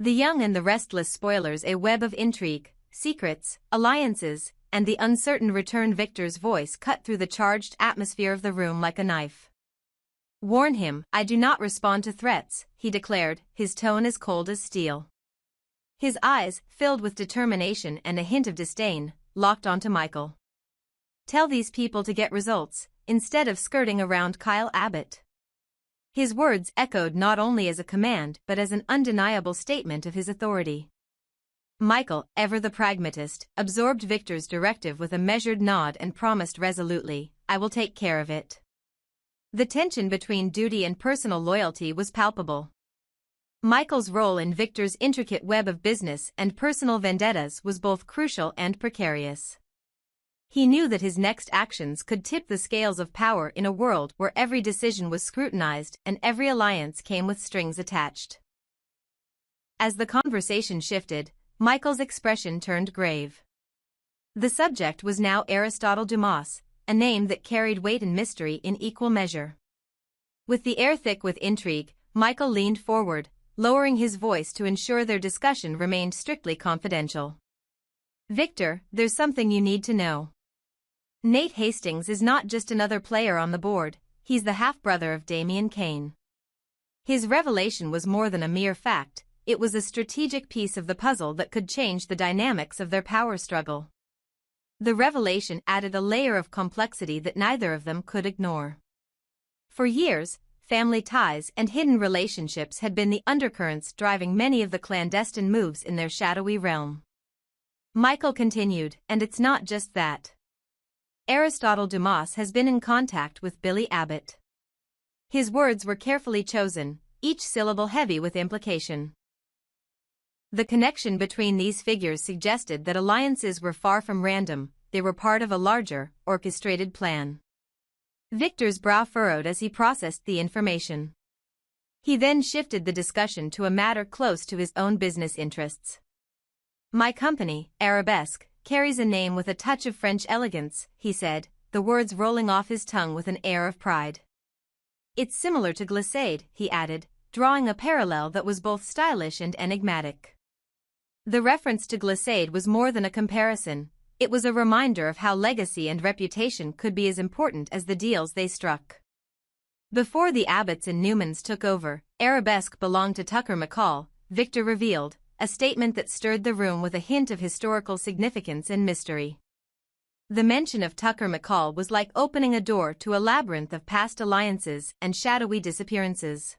The young and the restless spoilers, a web of intrigue, secrets, alliances, and the uncertain return. Victor's voice cut through the charged atmosphere of the room like a knife. Warn him, I do not respond to threats, he declared, his tone as cold as steel. His eyes, filled with determination and a hint of disdain, locked onto Michael. Tell these people to get results, instead of skirting around Kyle Abbott. His words echoed not only as a command but as an undeniable statement of his authority. Michael, ever the pragmatist, absorbed Victor's directive with a measured nod and promised resolutely, I will take care of it. The tension between duty and personal loyalty was palpable. Michael's role in Victor's intricate web of business and personal vendettas was both crucial and precarious. He knew that his next actions could tip the scales of power in a world where every decision was scrutinized and every alliance came with strings attached. As the conversation shifted, Michael's expression turned grave. The subject was now Aristotle Dumas, a name that carried weight and mystery in equal measure. With the air thick with intrigue, Michael leaned forward, lowering his voice to ensure their discussion remained strictly confidential. Victor, there's something you need to know. Nate Hastings is not just another player on the board, he's the half-brother of Damian Kane. His revelation was more than a mere fact, it was a strategic piece of the puzzle that could change the dynamics of their power struggle. The revelation added a layer of complexity that neither of them could ignore. For years, family ties and hidden relationships had been the undercurrents driving many of the clandestine moves in their shadowy realm. Michael continued, and it's not just that. Aristotle Dumas has been in contact with Billy Abbott. His words were carefully chosen, each syllable heavy with implication. The connection between these figures suggested that alliances were far from random, they were part of a larger, orchestrated plan. Victor's brow furrowed as he processed the information. He then shifted the discussion to a matter close to his own business interests. My company, Arabesque, carries a name with a touch of French elegance, he said, the words rolling off his tongue with an air of pride. It's similar to glissade, he added, drawing a parallel that was both stylish and enigmatic. The reference to glissade was more than a comparison, it was a reminder of how legacy and reputation could be as important as the deals they struck. Before the Abbotts and Newmans took over, Arabesque belonged to Tucker McCall, Victor revealed, a statement that stirred the room with a hint of historical significance and mystery. The mention of Tucker McCall was like opening a door to a labyrinth of past alliances and shadowy disappearances.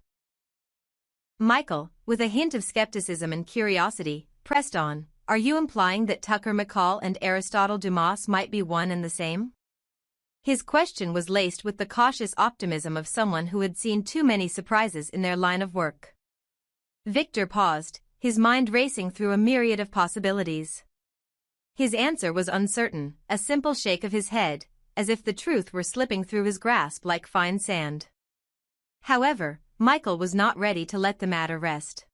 Michael, with a hint of skepticism and curiosity, pressed on, are you implying that Tucker McCall and Aristotle Dumas might be one and the same? His question was laced with the cautious optimism of someone who had seen too many surprises in their line of work. Victor paused, his mind racing through a myriad of possibilities. His answer was uncertain, a simple shake of his head, as if the truth were slipping through his grasp like fine sand. However, Michael was not ready to let the matter rest.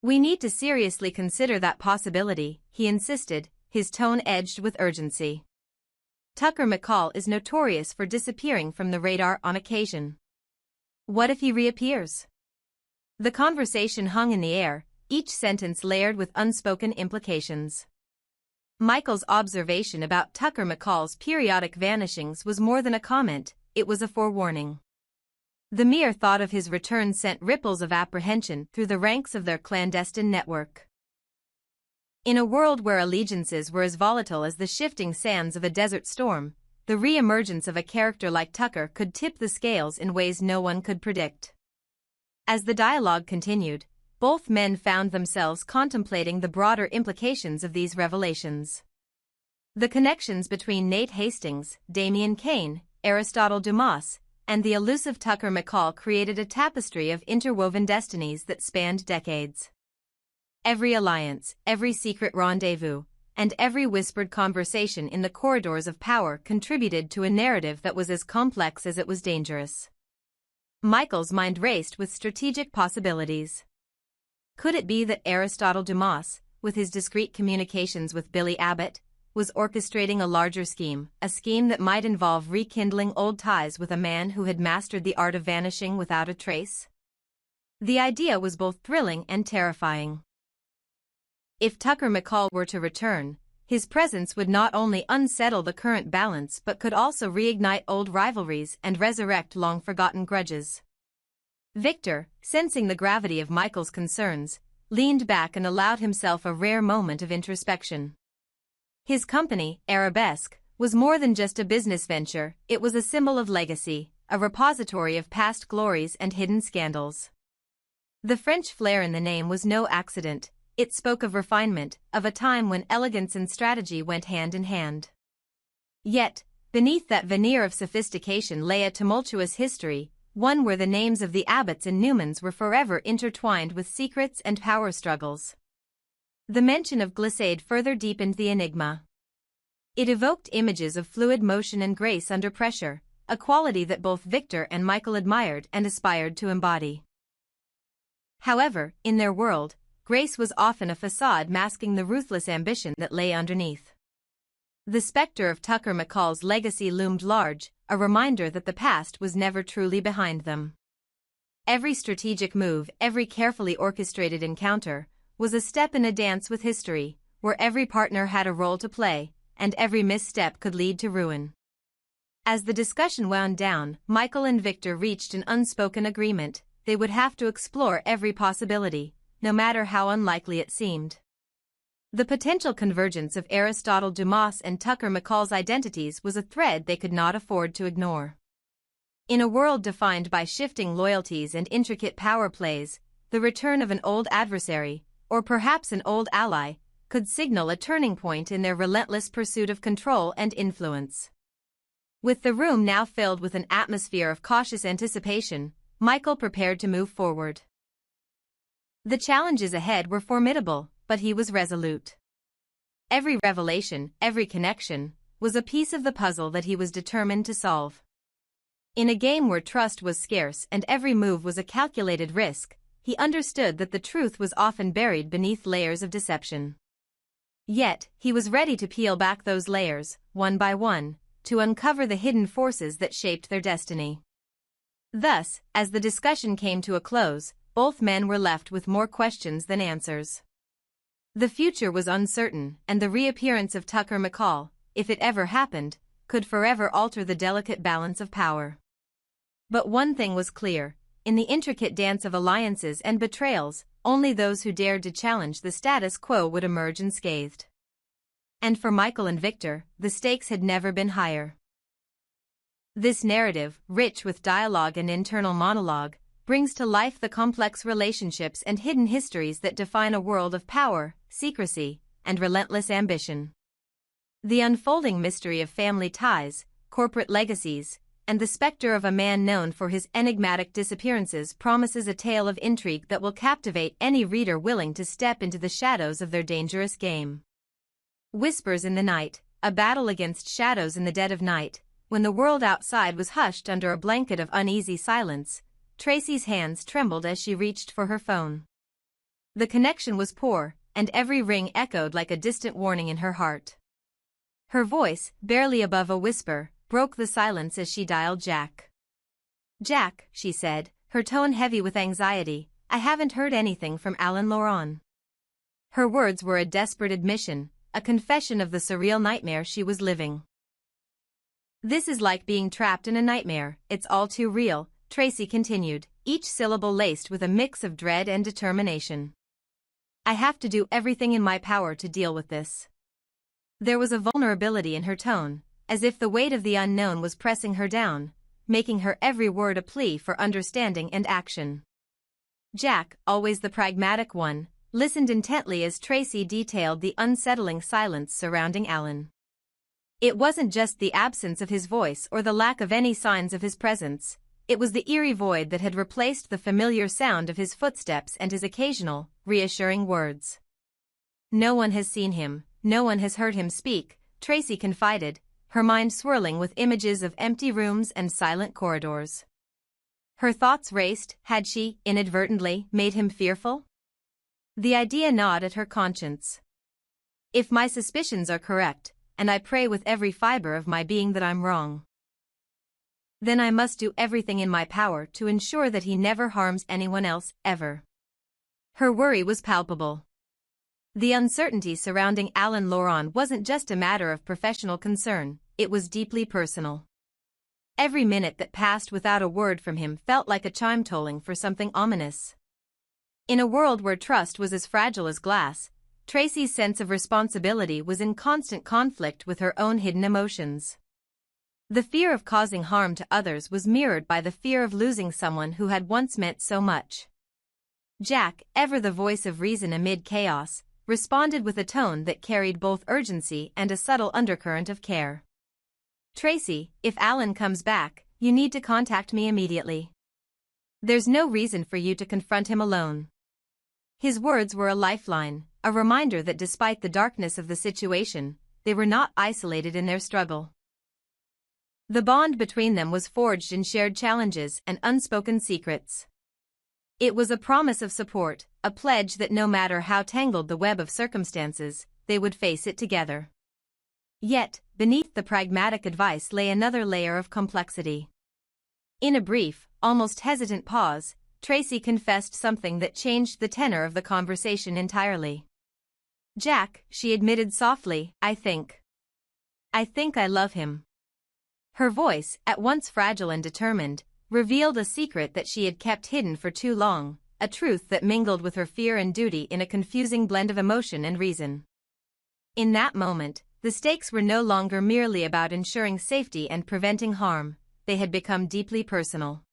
We need to seriously consider that possibility, he insisted, his tone edged with urgency. Tucker McCall is notorious for disappearing from the radar on occasion. What if he reappears? The conversation hung in the air, each sentence layered with unspoken implications. Michael's observation about Tucker McCall's periodic vanishings was more than a comment, it was a forewarning. The mere thought of his return sent ripples of apprehension through the ranks of their clandestine network. In a world where allegiances were as volatile as the shifting sands of a desert storm, the re-emergence of a character like Tucker could tip the scales in ways no one could predict. As the dialogue continued, both men found themselves contemplating the broader implications of these revelations. The connections between Nate Hastings, Damian Kane, Aristotle Dumas, and the elusive Tucker McCall created a tapestry of interwoven destinies that spanned decades. Every alliance, every secret rendezvous, and every whispered conversation in the corridors of power contributed to a narrative that was as complex as it was dangerous. Michael's mind raced with strategic possibilities. Could it be that Aristotle Dumas, with his discreet communications with Billy Abbott, was orchestrating a larger scheme, a scheme that might involve rekindling old ties with a man who had mastered the art of vanishing without a trace? The idea was both thrilling and terrifying. If Tucker McCall were to return, his presence would not only unsettle the current balance but could also reignite old rivalries and resurrect long-forgotten grudges. Victor, sensing the gravity of Michael's concerns, leaned back and allowed himself a rare moment of introspection. His company, Arabesque, was more than just a business venture, it was a symbol of legacy, a repository of past glories and hidden scandals. The French flair in the name was no accident, it spoke of refinement, of a time when elegance and strategy went hand in hand. Yet, beneath that veneer of sophistication lay a tumultuous history, one where the names of the Abbotts and Newmans were forever intertwined with secrets and power struggles. The mention of glissade further deepened the enigma. It evoked images of fluid motion and grace under pressure, a quality that both Victor and Michael admired and aspired to embody. However, in their world, grace was often a facade masking the ruthless ambition that lay underneath. The specter of Tucker McCall's legacy loomed large, a reminder that the past was never truly behind them. Every strategic move, every carefully orchestrated encounter, was a step in a dance with history, where every partner had a role to play, and every misstep could lead to ruin. As the discussion wound down, Michael and Victor reached an unspoken agreement: they would have to explore every possibility, no matter how unlikely it seemed. The potential convergence of Aristotle Dumas and Tucker McCall's identities was a thread they could not afford to ignore. In a world defined by shifting loyalties and intricate power plays, the return of an old adversary, or perhaps an old ally, could signal a turning point in their relentless pursuit of control and influence. With the room now filled with an atmosphere of cautious anticipation, Michael prepared to move forward. The challenges ahead were formidable, but he was resolute. Every revelation, every connection, was a piece of the puzzle that he was determined to solve. In a game where trust was scarce and every move was a calculated risk, he understood that the truth was often buried beneath layers of deception. Yet, he was ready to peel back those layers, one by one, to uncover the hidden forces that shaped their destiny. Thus, as the discussion came to a close, both men were left with more questions than answers. The future was uncertain, and the reappearance of Tucker McCall, if it ever happened, could forever alter the delicate balance of power. But one thing was clear: in the intricate dance of alliances and betrayals, only those who dared to challenge the status quo would emerge unscathed. And for Michael and Victor, the stakes had never been higher. This narrative, rich with dialogue and internal monologue, brings to life the complex relationships and hidden histories that define a world of power, secrecy, and relentless ambition. The unfolding mystery of family ties, corporate legacies, and the specter of a man known for his enigmatic disappearances promises a tale of intrigue that will captivate any reader willing to step into the shadows of their dangerous game. Whispers in the night, a battle against shadows in the dead of night. When the world outside was hushed under a blanket of uneasy silence, Tracy's hands trembled as she reached for her phone. The connection was poor, and every ring echoed like a distant warning in her heart. Her voice, barely above a whisper, broke the silence as she dialed Jack. "Jack," she said, her tone heavy with anxiety, "I haven't heard anything from Alan Laurent." Her words were a desperate admission, a confession of the surreal nightmare she was living. "This is like being trapped in a nightmare, it's all too real," Tracy continued, each syllable laced with a mix of dread and determination. "I have to do everything in my power to deal with this." There was a vulnerability in her tone, as if the weight of the unknown was pressing her down, making her every word a plea for understanding and action. Jack, always the pragmatic one, listened intently as Tracy detailed the unsettling silence surrounding Alan. It wasn't just the absence of his voice or the lack of any signs of his presence, it was the eerie void that had replaced the familiar sound of his footsteps and his occasional, reassuring words. "No one has seen him, no one has heard him speak," Tracy confided, her mind swirling with images of empty rooms and silent corridors. Her thoughts raced. Had she, inadvertently, made him fearful? The idea gnawed at her conscience. "If my suspicions are correct, and I pray with every fiber of my being that I'm wrong, then I must do everything in my power to ensure that he never harms anyone else, ever." Her worry was palpable. The uncertainty surrounding Alan Laurent wasn't just a matter of professional concern, it was deeply personal. Every minute that passed without a word from him felt like a chime tolling for something ominous. In a world where trust was as fragile as glass, Tracy's sense of responsibility was in constant conflict with her own hidden emotions. The fear of causing harm to others was mirrored by the fear of losing someone who had once meant so much. Jack, ever the voice of reason amid chaos, responded with a tone that carried both urgency and a subtle undercurrent of care. "Tracy, if Alan comes back, you need to contact me immediately. There's no reason for you to confront him alone." His words were a lifeline, a reminder that despite the darkness of the situation, they were not isolated in their struggle. The bond between them was forged in shared challenges and unspoken secrets. It was a promise of support, a pledge that no matter how tangled the web of circumstances, they would face it together. Yet, beneath the pragmatic advice lay another layer of complexity. In a brief, almost hesitant pause, Tracy confessed something that changed the tenor of the conversation entirely. "Jack," she admitted softly, I think I love him." Her voice, at once fragile and determined, revealed a secret that she had kept hidden for too long, a truth that mingled with her fear and duty in a confusing blend of emotion and reason. In that moment, the stakes were no longer merely about ensuring safety and preventing harm, they had become deeply personal.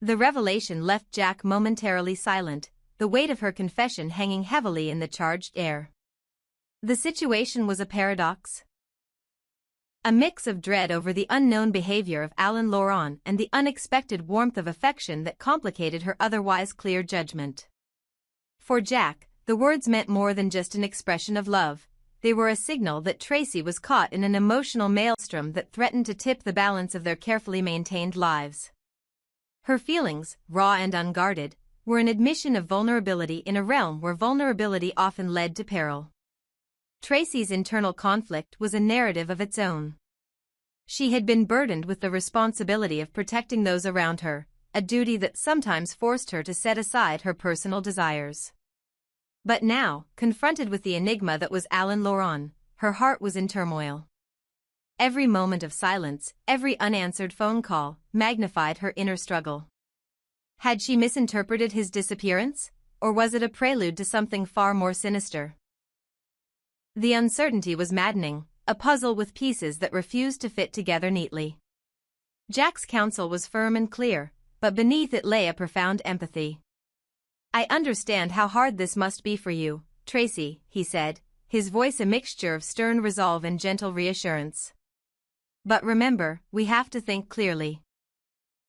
The revelation left Jack momentarily silent, the weight of her confession hanging heavily in the charged air. The situation was a paradox. A mix of dread over the unknown behavior of Alan Laurent and the unexpected warmth of affection that complicated her otherwise clear judgment. For Jack, the words meant more than just an expression of love. They were a signal that Tracy was caught in an emotional maelstrom that threatened to tip the balance of their carefully maintained lives. Her feelings, raw and unguarded, were an admission of vulnerability in a realm where vulnerability often led to peril. Tracy's internal conflict was a narrative of its own. She had been burdened with the responsibility of protecting those around her, a duty that sometimes forced her to set aside her personal desires. But now, confronted with the enigma that was Alan Laurent, her heart was in turmoil. Every moment of silence, every unanswered phone call, magnified her inner struggle. Had she misinterpreted his disappearance, or was it a prelude to something far more sinister? The uncertainty was maddening, a puzzle with pieces that refused to fit together neatly. Jack's counsel was firm and clear, but beneath it lay a profound empathy. "I understand how hard this must be for you, Tracy," he said, his voice a mixture of stern resolve and gentle reassurance. "But remember, we have to think clearly.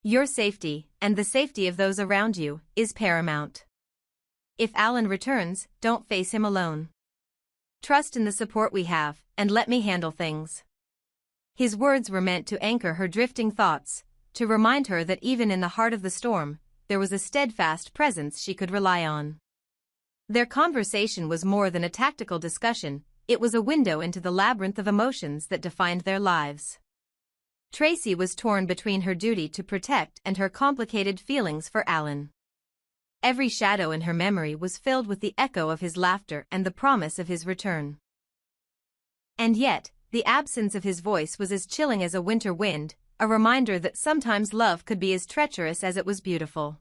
Your safety, and the safety of those around you, is paramount. If Alan returns, don't face him alone. Trust in the support we have, and let me handle things." His words were meant to anchor her drifting thoughts, to remind her that even in the heart of the storm, there was a steadfast presence she could rely on. Their conversation was more than a tactical discussion, it was a window into the labyrinth of emotions that defined their lives. Tracy was torn between her duty to protect and her complicated feelings for Alan. Every shadow in her memory was filled with the echo of his laughter and the promise of his return. And yet, the absence of his voice was as chilling as a winter wind, a reminder that sometimes love could be as treacherous as it was beautiful.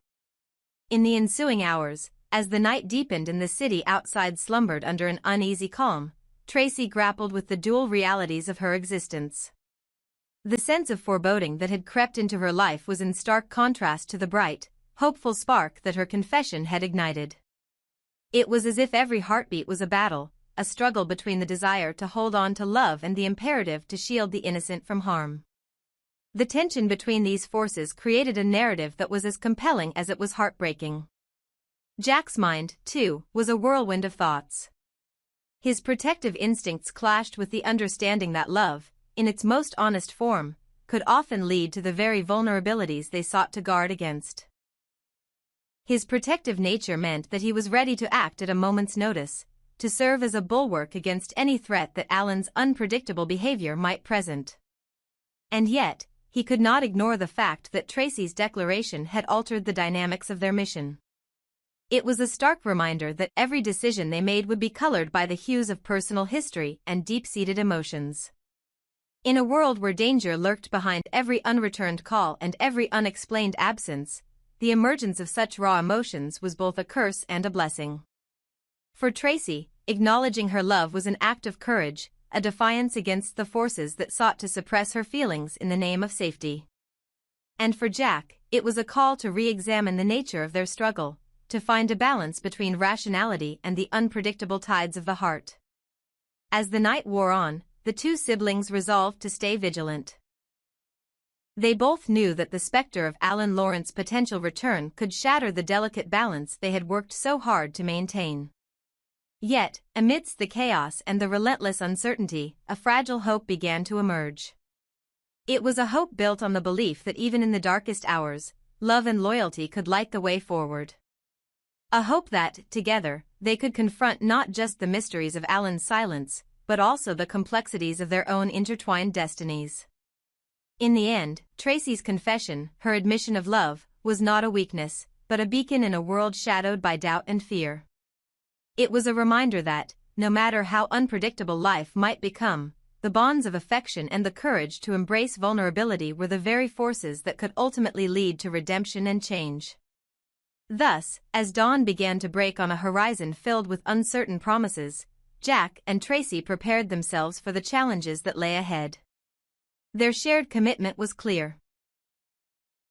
In the ensuing hours, as the night deepened and the city outside slumbered under an uneasy calm, Tracy grappled with the dual realities of her existence. The sense of foreboding that had crept into her life was in stark contrast to the bright, hopeful spark that her confession had ignited. It was as if every heartbeat was a battle, a struggle between the desire to hold on to love and the imperative to shield the innocent from harm. The tension between these forces created a narrative that was as compelling as it was heartbreaking. Jack's mind, too, was a whirlwind of thoughts. His protective instincts clashed with the understanding that love, in its most honest form, could often lead to the very vulnerabilities they sought to guard against. His protective nature meant that he was ready to act at a moment's notice, to serve as a bulwark against any threat that Alan's unpredictable behavior might present. And yet, he could not ignore the fact that Tracy's declaration had altered the dynamics of their mission. It was a stark reminder that every decision they made would be colored by the hues of personal history and deep-seated emotions. In a world where danger lurked behind every unreturned call and every unexplained absence, the emergence of such raw emotions was both a curse and a blessing. For Tracy, acknowledging her love was an act of courage, a defiance against the forces that sought to suppress her feelings in the name of safety. And for Jack, it was a call to re-examine the nature of their struggle, to find a balance between rationality and the unpredictable tides of the heart. As the night wore on, the two siblings resolved to stay vigilant. They both knew that the specter of Alan Lawrence's potential return could shatter the delicate balance they had worked so hard to maintain. Yet, amidst the chaos and the relentless uncertainty, a fragile hope began to emerge. It was a hope built on the belief that even in the darkest hours, love and loyalty could light the way forward. A hope that, together, they could confront not just the mysteries of Alan's silence, but also the complexities of their own intertwined destinies. In the end, Tracy's confession, her admission of love, was not a weakness, but a beacon in a world shadowed by doubt and fear. It was a reminder that, no matter how unpredictable life might become, the bonds of affection and the courage to embrace vulnerability were the very forces that could ultimately lead to redemption and change. Thus, as dawn began to break on a horizon filled with uncertain promises, Jack and Tracy prepared themselves for the challenges that lay ahead. Their shared commitment was clear.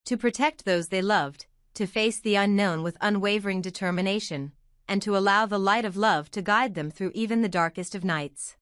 To protect those they loved, to face the unknown with unwavering determination, and to allow the light of love to guide them through even the darkest of nights.